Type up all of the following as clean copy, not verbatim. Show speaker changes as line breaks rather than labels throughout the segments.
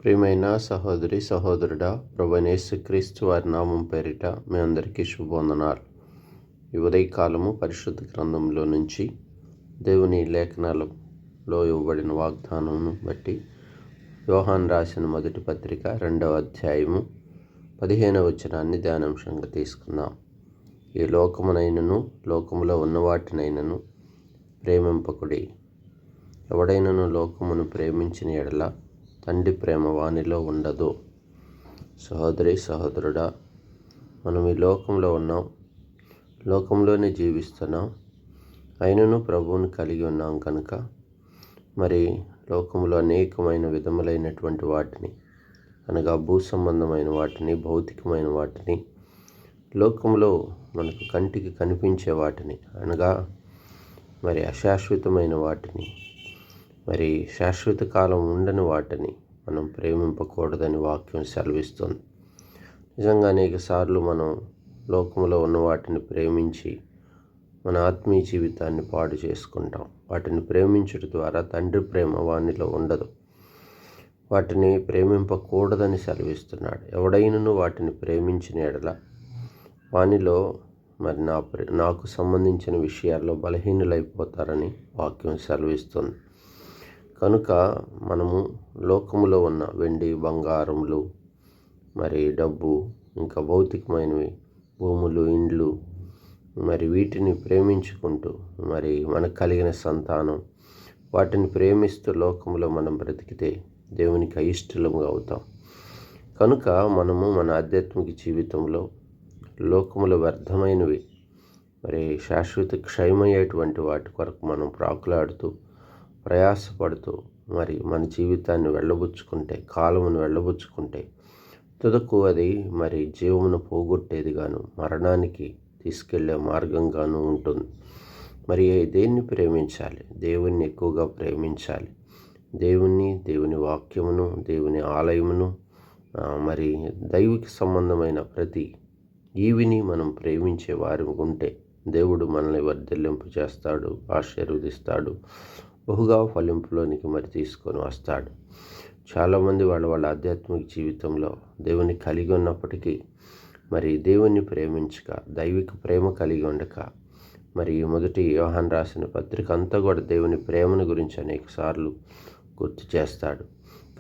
ప్రియమైన సహోదరి సహోదరుడా, ప్రభువైన యేసుక్రీస్తు వారి నామం పేరిట మీ అందరికీ శుభవందనాలు. ఈ ఉదయకాలము పరిశుద్ధ గ్రంథంలో నుంచి దేవుని లేఖనాలలో ఇవ్వబడిన వాగ్దానమును బట్టి యోహాను రాసిన మొదటి పత్రిక 2వ అధ్యాయము 15వ వచనాన్ని ధ్యానాంశంగా తీసుకుందాం. ఈ లోకమునైనను లోకములో ఉన్న వాటినైనను ప్రేమింపకుడి. ఎవడైనను లోకమును ప్రేమించిన ఎడల తండ్రి ప్రేమ వానిలో ఉండదు. సహోదరి సహోదరుడా, మనం ఈ లోకంలో ఉన్నాం, లోకంలోనే జీవిస్తున్నాం. అయినను ప్రభువుని కలిగి ఉన్నాం కనుక మరి లోకంలో అనేకమైన విధములైనటువంటి వాటిని, అనగా భూ సంబంధమైన వాటిని, భౌతికమైన వాటిని, లోకంలో మనకు కంటికి కనిపించే వాటిని, అనగా మరి అశాశ్వతమైన వాటిని, మరి శాశ్వత కాలం ఉండని వాటిని మనం ప్రేమింపకూడదని వాక్యం సెలవిస్తుంది. నిజంగా అనేక సార్లు మనం లోకంలో ఉన్న వాటిని ప్రేమించి మన ఆత్మీయ జీవితాన్ని పాడు చేసుకుంటాం. వాటిని ప్రేమించడం ద్వారా తండ్రి ప్రేమ వానిలో ఉండదు. వాటిని ప్రేమింపకూడదని సెలవిస్తున్నాడు. ఎవడైనను వాటిని ప్రేమించిన ఎడల వానిలో మరి నాకు సంబంధించిన విషయాల్లో బలహీనులైపోతారని వాక్యం సెలవిస్తుంది. కనుక మనము లోకములో ఉన్న వెండి బంగారములు, మరి డబ్బు, ఇంకా భౌతికమైనవి, భూములు, ఇండ్లు, మరి వీటిని ప్రేమించుకుంటూ మరి మనకు కలిగిన సంతానం, వాటిని ప్రేమిస్తూ లోకంలో మనం బ్రతికితే దేవునికి అయిష్టలుగా అవుతాం. కనుక మనము మన ఆధ్యాత్మిక జీవితంలో లోకములో వ్యర్థమైనవి, మరి శాశ్వత క్షయమయ్యేటువంటి వాటి కొరకు మనం ప్రాకులాడుతూ ప్రయాసపడుతూ మరి మన జీవితాన్ని వెళ్ళబుచ్చుకుంటే, కాలమును వెళ్ళబుచ్చుకుంటే తుదకు అది మరి జీవమును పోగొట్టేదిగాను, మరణానికి తీసుకెళ్లే మార్గంగాను ఉంటుంది. మరి దేన్ని ప్రేమించాలి? దేవుణ్ణి ఎక్కువగా ప్రేమించాలి. దేవుణ్ణి, దేవుని వాక్యమును, దేవుని ఆలయమును, మరి దైవిక సంబంధమైన ప్రతి ఈవిని మనం ప్రేమించే వారి ఉంటే దేవుడు మనల్ని వర్ధిల్లింపు చేస్తాడు, ఆశీర్వదిస్తాడు, బహుగా ఫలింపులోనికి మరి తీసుకొని వస్తాడు. చాలామంది వాళ్ళ ఆధ్యాత్మిక జీవితంలో దేవుని కలిగి ఉన్నప్పటికీ మరి దేవుణ్ణి ప్రేమించక, దైవిక ప్రేమ కలిగి ఉండక, మరి మొదటి యోహాను రాసిన పత్రిక అంతా కూడా దేవుని ప్రేమను గురించి అనేక సార్లు గుర్తు చేస్తాడు.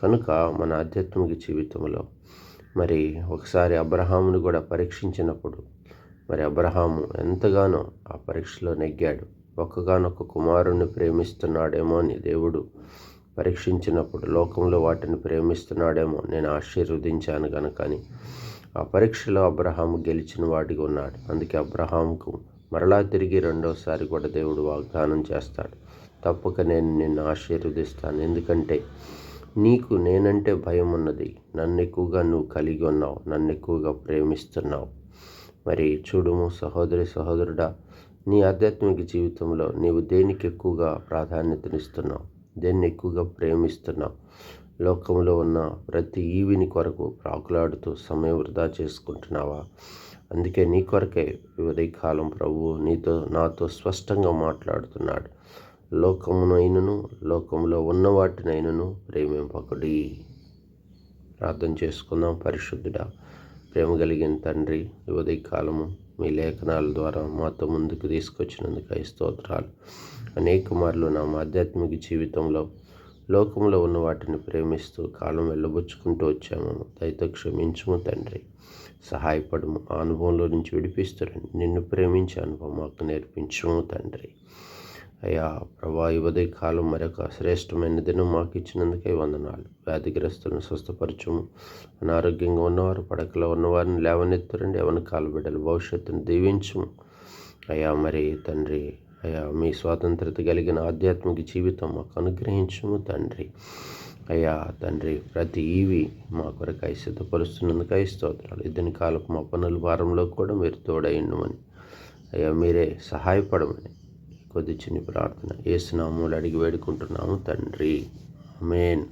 కనుక మన ఆధ్యాత్మిక జీవితంలో మరి ఒకసారి అబ్రహామును కూడా పరీక్షించినప్పుడు మరి అబ్రహాము ఎంతగానో ఆ పరీక్షలో నెగ్గాడు. ఒక్కగానొక్క కుమారుణ్ణి ప్రేమిస్తున్నాడేమో అని దేవుడు పరీక్షించినప్పుడు, లోకంలో వాటిని ప్రేమిస్తున్నాడేమో నేను ఆశీర్వదించాను కనుక అని ఆ పరీక్షలో అబ్రహాము గెలిచిన వాడిగా ఉన్నాడు. అందుకే అబ్రహాముకు మరలా తిరిగి రెండోసారి కూడా దేవుడు వాగ్దానం చేస్తాడు, తప్పక నేను నిన్ను ఆశీర్వదిస్తాను, ఎందుకంటే నీకు నేనంటే భయం ఉన్నది, నన్ను ఎక్కువగా నువ్వు కలిగి ఉన్నావు, నన్ను ఎక్కువగా ప్రేమిస్తున్నావు. మరి చూడుము సహోదరి సహోదరుడా, నీ ఆధ్యాత్మిక జీవితంలో నీవు దేనికి ఎక్కువగా ప్రాధాన్యతనిస్తున్నావు? దేన్ని ఎక్కువగా ప్రేమిస్తున్నావు? లోకంలో ఉన్న ప్రతి ఈవిని కొరకు ప్రాకులాడుతూ సమయం వృధా చేసుకుంటున్నావా? అందుకే నీ కొరకే ఉదయకాలం ప్రభువు నాతో స్పష్టంగా మాట్లాడుతున్నాడు. లోకమునైనను లోకంలో ఉన్న వాటినైనను ప్రేమింపకుడి. ప్రార్థన చేసుకుందాం. పరిశుద్ధుడా, ప్రేమ కలిగిన తండ్రి, ఉదయకాలము మీ లేఖనాల ద్వారా మాతో ముందుకు తీసుకొచ్చినందుకు స్తోత్రాలు. అనేక మార్లు నా ఆధ్యాత్మిక జీవితంలో లోకంలో ఉన్న వాటిని ప్రేమిస్తూ కాలం వెళ్ళబుచ్చుకుంటూ వచ్చాము. దయతో క్షమించుము తండ్రి, సహాయపడము. ఆ అనుభవంలో నుంచి విడిపిస్తారండి. నిన్ను ప్రేమించే అనుభవం మాకు నేర్పించుము తండ్రి. అయ్యా ప్రభా, ఈ ఉదయకాలం మరొక శ్రేష్టమైన దినం మాకు ఇచ్చినందుకే వందనాలు. వ్యాధిగ్రస్తులను స్వస్థపరచుము. అనారోగ్యంగా ఉన్నవారు, పడకలో ఉన్నవారిని లేవనెత్తురండి. ఎవరి కాలు బిడ్డలు భవిష్యత్తును దీవించుము. అయ్యా మరి తండ్రి, అయ్యా మీ స్వాతంత్రత కలిగిన ఆధ్యాత్మిక జీవితం మాకు అనుగ్రహించుము తండ్రి. అయ్యా తండ్రి, ప్రతి ఈవి మా కొరకై సిద్ధపరుస్తున్నందుకై స్తోత్రాలు. ఇద్దరి కాలపు మా పనుల భారంలో కూడా మీరు తోడైండమని, అయ్యా మీరే సహాయపడమని కొద్ది చిన్ని ప్రార్థన యేసు నామములో అడిగి వేడుకుంటున్నాము తండ్రి. ఆమేన్.